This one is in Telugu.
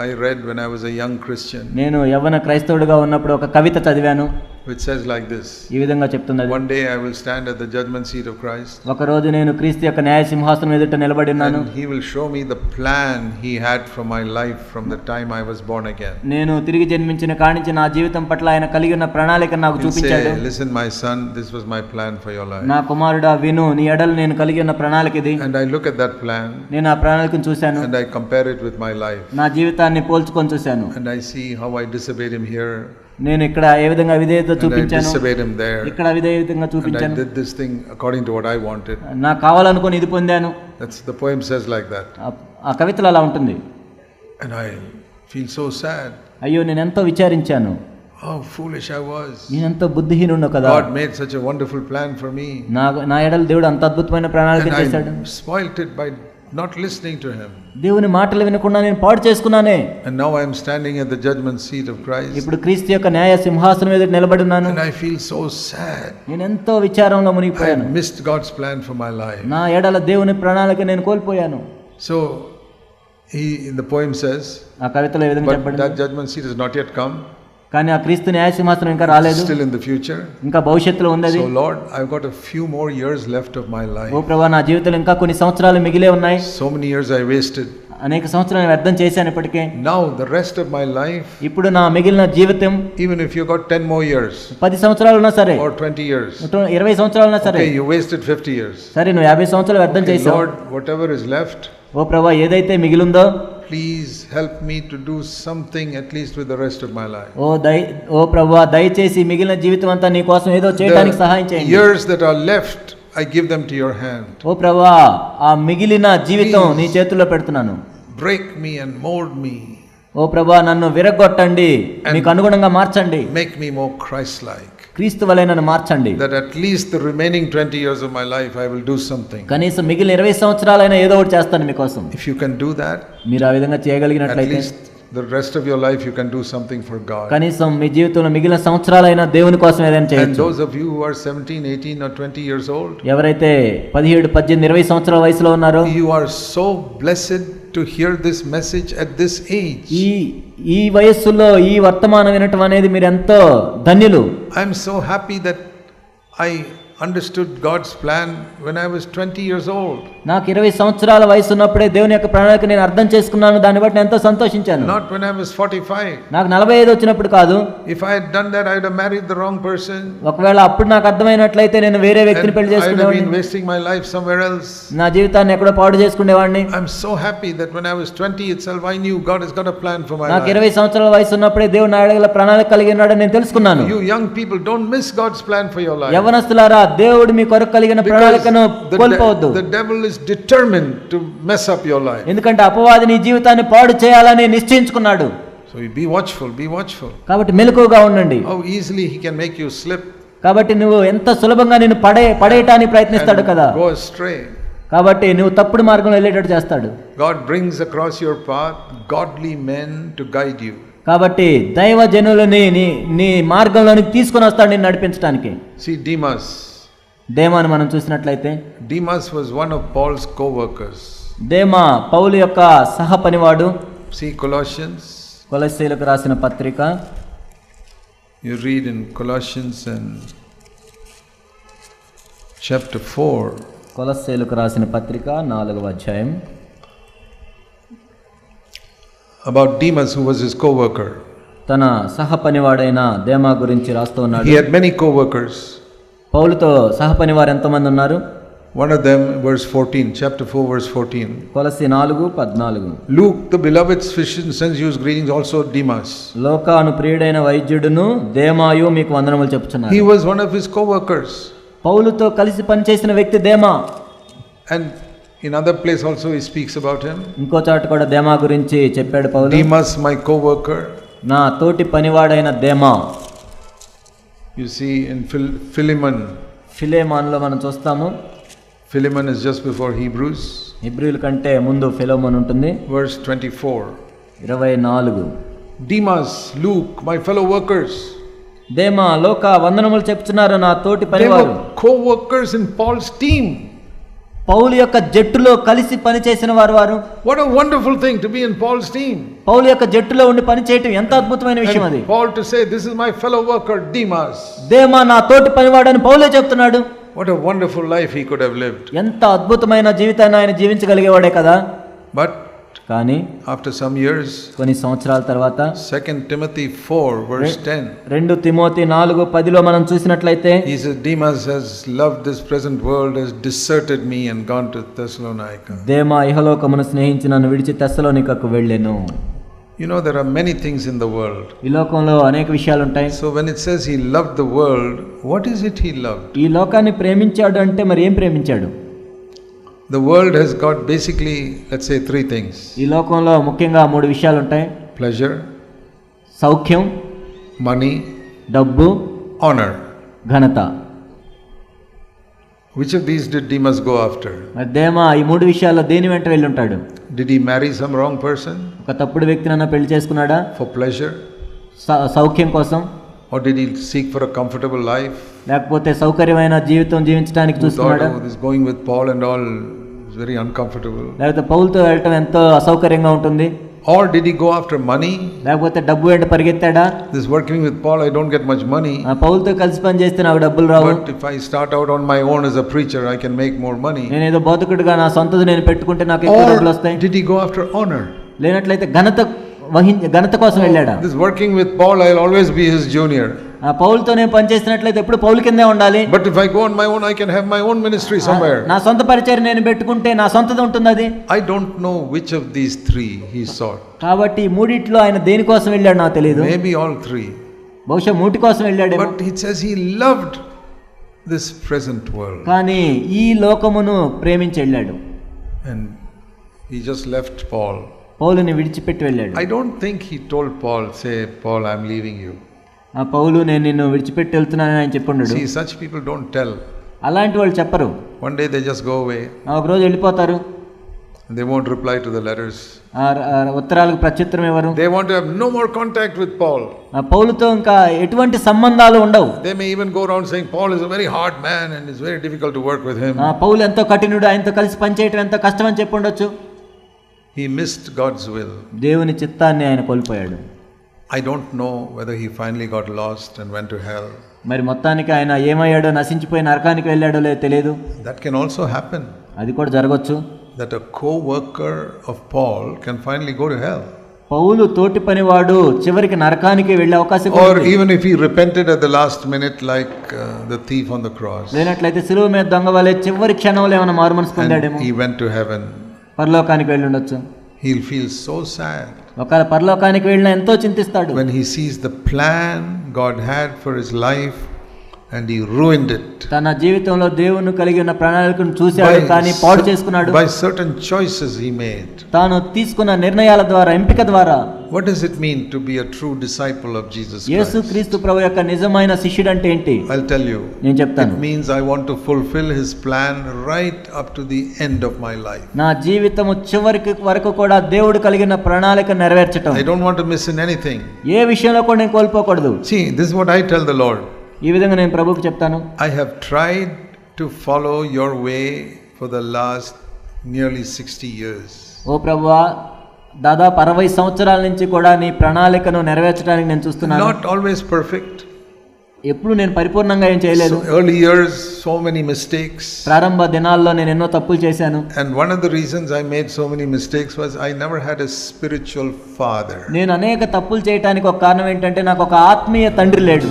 I read when I was a young Christian. నేను యవ్వన క్రైస్తవుడిగా ఉన్నప్పుడు ఒక కవిత చదివాను, which says like this. ఈ విధంగా చెప్తున్నది. One day I will stand at the judgment seat of Christ. ఒక రోజు నేను క్రీస్తు యొక్క న్యాయ సింహాసనం ఎదుట నిలబడి ఉన్నాను. And he will show me the plan he had for my life from the time I was born again. నేను తిరిగి జన్మించిన కానించి నా జీవితం పట్ల ఆయన కలిగి ఉన్న ప్రణాళికను నాకు చూపించాడు. Listen my son, this was my plan for your life. నా కుమారుడా విను, నీ ఎడల నేను కలిగి ఉన్న ప్రణాళిక ఇది. And I look at that plan. నేను ఆ ప్రణాళికను చూశాను. And I compare it with my life. నా జీవితాన్ని పోల్చుకొని చూశాను. And I see how I disobeyed him here. నేను ఇక్కడ ఏ విధంగా అవిధేయత చూపించాను, ఇక్కడ అవిధేయతంగా చూపించాను. I did this thing according to what I wanted. నాకు కావాలనుకొని ఇది పొందాను. That's the poem says like that. ఆ కవితలో అలా ఉంటుంది. And I feel so sad. అయ్యో నేను ఎంతో విచారించాను. How foolish I was. నేను ఎంతో బుద్ధిహీనుడు కదా. God made such a wonderful plan for me. నా ఎడల దేవుడు అంత అద్భుతమైన ప్రణాళిక చేశాడు. I spoilt it by not listening to him. దేవుని మాటలు వినకుండా నేను పాడు చేసుకున్నానే. And now I am standing at the judgment seat of Christ. ఇప్పుడు క్రీస్తు యొక్క న్యాయ సింహాసనం మీద నిలబడి ఉన్నాను. And I feel so sad. నేను ఎంతో విచారంలో మునిగిపోయాను. I missed God's plan for my life. నా ఎడల దేవుని ప్రణాళిక నేను కోల్పోయాను. So he in the poem says, ఆ కవితలో ఈ విధంగా చెప్పబడింది. That judgment seat has not yet come. కానీ ఆ క్రీస్తు న్యాయ సింహాసనం ఇంకా రాలేదు. Still in the future. ఇంకా భవిష్యత్తులో ఉంది అది. So Lord, I've got a few more years left of my life. ఓ ప్రభువా, నా జీవితంలో ఇంకా కొన్ని సంవత్సరాలు మిగిలే ఉన్నాయి. So many years I wasted. అనేక సంవత్సరాలు వ్యర్థం చేశాను ఇప్పటికే. Now the rest of my life, ఇప్పుడు నా మిగిలిన జీవితం, even if you got 10 more years, 10 సంవత్సరాలు ఉన్నా సరే, or 20 years, 20 సంవత్సరాలు ఉన్నా సరే, okay, you wasted 50 years. సరే నువ్వు 50 సంవత్సరాలు వ్యర్థం చేశావు. Lord, whatever is left, ఓ ప్రభువా, ఏదైతే మిగిలిందో please help me to do something at least with the rest of my life. ఓ ప్రభువా, దయచేసి మిగిలిన జీవితం అంతా నీ కోసం ఏదో చేయడానికి సహాయం చేయండి. Years that are left, I give them to your hand. ఓ ప్రభువా, ఆ మిగిలిన జీవితం నీ చేతుల్లో పెడుతున్నాను. Break me and mold me. ఓ ప్రభువా, నన్ను విరగొట్టండి, మీకు అనుగుణంగా మార్చండి. Make me more Christ-like. క్రీస్తు వలె నన్ను మార్చండి. That at least the remaining 20 years of my life I will do something. కనీసం మిగిలిన 20 సంవత్సరాలైనా ఏదో ఒకటి చేస్తాను మీకోసం. If you can do that, మీరు ఆ విధంగా చేయగలిగినట్లయితే, at least the rest of your life you can do something for God. కనీసం మీ జీవితంలో మిగిలిన సంవత్సరాలైనా దేవుని కోసం ఏదైనా చేయొచ్చు. And those of you who are 17, 18 or 20 years old, ఎవరైతే 17, 18, 20 సంవత్సరాల వయసులో ఉన్నారో, you are so blessed to hear this message at this age. ఈ వయస్సులో ఈ వర్తమానం వినటం అనేది మీరు ఎంతో ధన్యులు. I am so happy that I understood God's plan when I was 20 years old. నాకు 20 సంవత్సరాల వయసు ఉన్నప్పుడే దేవుని యొక్క ప్రణాళిక నేను అర్థం చేసుకున్నాను. దాన్ని బట్టి ఎంతో సంతోషించాను. Not when I was 45. నాకు 45 వచ్చినప్పుడు కాదు. If I had done that, I would have married the wrong person. ఒకవేళ అప్పుడు నాకు అర్థమైనట్లయితే నేను వేరే వ్యక్తిని పెళ్లి చేసుకునేవాడిని. I would have been wasting my life somewhere else. నా జీవితాన్ని ఎక్కడో పాడు చేసుకునేవాడిని. I'm so happy that when I was 20 itself, I knew God has got a plan for my life. నాకు 20 సంవత్సరాల వయసు ఉన్నప్పుడే దేవుడు నా ఎడల ప్రణాళిక కలిగి ఉన్నాడని నేను తెలుసుకున్నాను. You young people, don't miss God's plan for your life. యవ్వనస్తులారా, దేవుడు మీ కొరకు కలిగిన ప్రణాళికను కోల్పోవద్దు. The devil is determined to mess up your life. ఎందుకంటే అపవాది నీ జీవితాన్ని పాడు చేయాలని నిశ్చయించుకున్నాడు. So be watchful, be watchful. కాబట్టి మెలకువగా ఉండండి. How easily he can make you slip. కాబట్టి నువ్వు ఎంత సులభంగా నిన్ను పడేయటానికి ప్రయత్నిస్తాడు కదా. Go astray. కాబట్టి నువ్వు తప్పుడు మార్గంలో వెళ్ళేటట్టు చేస్తాడు. God brings across your path godly men to guide you. కాబట్టి దైవ జనులని నీ మార్గంలోనికి తీసుకొని వస్తాడు నిన్ను నడిపించడానికి. See Demas. దేమాను మనం చూసినట్లయితే, Demas was one of Paul's co-workers. దేమా పౌలు యొక్క సహ పనివాడు. See Colossians. కొలస్సీయులకు రాసిన పత్రిక, you read in Colossians and chapter 4. కొలస్సీయులకు రాసిన పత్రిక 4వ అధ్యాయం. About Demas who was his co-worker. తన సహ పనివాడైన దేమా గురించి రాస్తూ ఉన్నాడు. He had many co-workers. పౌలుతో సహ పనివారు ఎంతమంది ఉన్నారు? One of them, verse 14, chapter 4, verse 14. కొలస్సీ 4:14. Luke, the beloved physician, sends you greetings, also Demas. లోకాను ప్రియుడైన వైద్యుడును దేమాయు మీకు వందనములు చెప్పుచున్నారు. He was one of his co-workers. పౌలుతో కలిసి పనిచేసిన వ్యక్తి దేమా. And in other place also he speaks about him. ఇంకో చోట కూడా దేమా గురించి చెప్పాడు పౌలు. Demas, my co-worker. నా తోటి పనివాడైన దేమా. You see in Philemon. ఫిలెమోనులో మనం చూస్తాము. Philemon is just before Hebrews. హెబ్రీయుల కంటే ముందు ఫిలెమోను ఉంటుంది. Verse 24. 24. Demas, Luke, my fellow workers. దేమా లోక వందనములు చెప్తున్నారు, నా తోటి పనివారు. They were co-workers in Paul's team. పౌలు యొక్క జట్టులో కలిసి పనిచేసిన వారు What a wonderful thing to be in Paul's team. పౌలు యొక్క జట్టులో ఉండి పనిచేయటం ఎంత అద్భుతమైన విషయం అది. And Paul to say, this is my fellow worker Demas. దేమా నా తోటి పనివాడని పౌలే చెప్తున్నాడు. What a wonderful life he could have lived. ఎంత అద్భుతమైన జీవితాన్ని ఆయన జీవించగలిగేవాడే కదా. But కానీ after some years, కొన్ని సంవత్సరాల తర్వాత 2 Timothy 4 verse 10, 2 తిమోతి 4:10లో మనం చూసినట్లయితే he says, Demas has loved this present world, has deserted me and gone to Thessalonica. దేమా ఇహలోకమును స్నేహించి నన్ను విడిచి తెస్సలోనికకు వెళ్ళెను. You know, there are many things in the world. ఈ లోకంలో అనేక విషయాలు ఉంటాయి. So when it says he loved the world, what is it he loved? ఈ లోకాన్ని ప్రేమించాడు అంటే మరి ఏం ప్రేమించాడు? The world has got basically, let's say, 3 things. ఈ లోకంలో ముఖ్యంగా 3 విషయాలు ఉంటాయి. Pleasure, సౌఖ్యం, money, డబ్బు, honor. ఘనత. Which of these did Demas go after? మరి దేమా ఈ 3 విషయాల్లో దేని వెంట వెళ్ళి ఉంటాడు? Did he marry some wrong person? ఒక తప్పుడు వ్యక్తినన్నా పెళ్లి చేసుకున్నాడా? For pleasure? సౌఖ్యం కోసం? Or did he seek for a comfortable life? లేకపోతే సౌకర్యమైన జీవితం జీవించడానికి చూస్తున్నాడా? This going with Paul and all is very uncomfortable. లేకపోతే పౌలుతో వెళ్ళటం ఎంతో అసౌకర్యంగా ఉంటుంది. Or did he go after money? లేకపోతే డబ్బు వెంట పరిగెత్తాడా? This working with Paul, I don't get much money. పౌలుతో కలిసి పని చేస్తే నాకు డబ్బులు రావు. But if I start out on my own as a preacher, I can make more money. నేను ఏదో బోధకుడిగా నా సొంతది నేను పెట్టుకుంటే నాకు ఎక్కువ డబ్బులు వస్తాయి. Did he go after honor? లేనట్లయితే ఘనత కోసం వెళ్ళాడా? This working with Paul, I'll always be his junior. పౌలుతో నేను పని చేసినట్లయితే ఎప్పుడు పౌలు కిందే ఉండాలి. But if I go on my own, I can have my own ministry somewhere. నా సొంత పరిచయం నేను పెట్టుకుంటే నా సొంతది ఉంటుంది అది. I don't know which of these 3 he sought. కాబట్టి మూడిట్లో ఆయన దేనికోసం వెళ్ళాడు నాకు తెలియదు. Maybe all 3. బహుశా మూటి కోసం వెళ్ళాడేమో. But it says he loved this present world. కానీ ఈ లోకమును ప్రేమించి వెళ్ళాడు. And he just left Paul. పౌలుని విడిచిపెట్టి వెళ్ళాడు. I don't think he told Paul, say, Paul, I'm leaving you. పౌలు నేను నిన్ను విడిచిపెట్టి వెళ్తున్నానని ఆయన చెప్పుండడు. See, such people don't tell. అలాంటి వాళ్ళు చెప్పరు. One day they just go away. ఒక రోజు వెళ్ళిపోతారు. They won't reply to the letters. ఉత్తరాలకు ప్రత్యుత్తరం ఇవ్వరు. They want to have no more contact with Paul. పౌలుతో ఇంకా ఎటువంటి సంబంధాలు ఉండవు. They may even go around saying Paul is a very hard man and it's very difficult to work with him. పౌలు ఎంతో కఠినుడు, ఆయనతో కలిసి పనిచేయటం ఎంతో కష్టం అని చెప్పి ఉండొచ్చు. He missed God's will. దేవుని చిత్తాన్ని ఆయన కోల్పోయాడు. I don't know whether he finally got lost and went to hell. మరి మొత్తానికి ఆయన ఏమయ్యాడో, నశించిపోయి నరకానికి వెళ్ళాడో లేదో తెలియదు. That can also happen. అది కూడా జరగవచ్చు. That a co-worker of Paul can finally go to hell. పౌలు తోటి పనివాడు చివరికి నరకానికి వెళ్ళే అవకాశం ఉంది. Or even if he repented at the last minute like the thief on the cross. లేనట్లయితే సిలువ మీద దొంగ వలె చివరి క్షణంలో ఏమైనా మారుమనసు పొందాడేమో. He went to heaven. పరలోకానికి వెళ్ళి ఉండొచ్చు. He'll feel so sad. ఒకవేళ పరలోకానికి వెళ్ళినా ఎంతో చింతిస్తాడు. When he sees the plan God had for his life and he ruined it. తన జీవితంలో దేవుని కలిగి ఉన్న ప్రణాళికను చూశాడు కానీ పాడు చేసుకున్నాడు. By certain choices he made. తాను తీసుకున్న నిర్ణయాల ద్వారా, ఎంపిక ద్వారా. What does it mean to be a true disciple of Jesus Christ? యేసుక్రీస్తు ప్రభువు యొక్క నిజమైన శిష్యుడు అంటే ఏంటి? I'll tell you. నేను చెప్తాను. It means I want to fulfill his plan right up to the end of my life. నా జీవితము చివరికి వరకు కూడా దేవుడు కలిగిన ప్రణాళిక నెరవేర్చటం. I don't want to miss in anything. ఏ విషయంలో కూడా నేను కోల్పోకూడదు. See, this is what I tell the Lord. ఈ విధంగా నేను ప్రభువుకు చెప్తాను. I have tried to follow your way for the last nearly 60 years. ఓ ప్రభువా, దాదాపు 60 సంవత్సరాల నుంచి కూడా నీ ప్రణాళికను నెరవేర్చడానికి నేను చూస్తున్నాను. Not always perfect. ఎప్పుడు నేను పరిపూర్ణంగా ఏం చేయలేదు. Early years, so many mistakes. ప్రారంభ దినాల్లో నేను ఎన్నో తప్పులు చేశాను. And one of the reasons I made so many mistakes was I never had a spiritual father. నేను అనేక తప్పులు చేయడానికి ఒక కారణం ఏంటంటే నాకు ఒక ఆత్మీయ తండ్రి లేడు.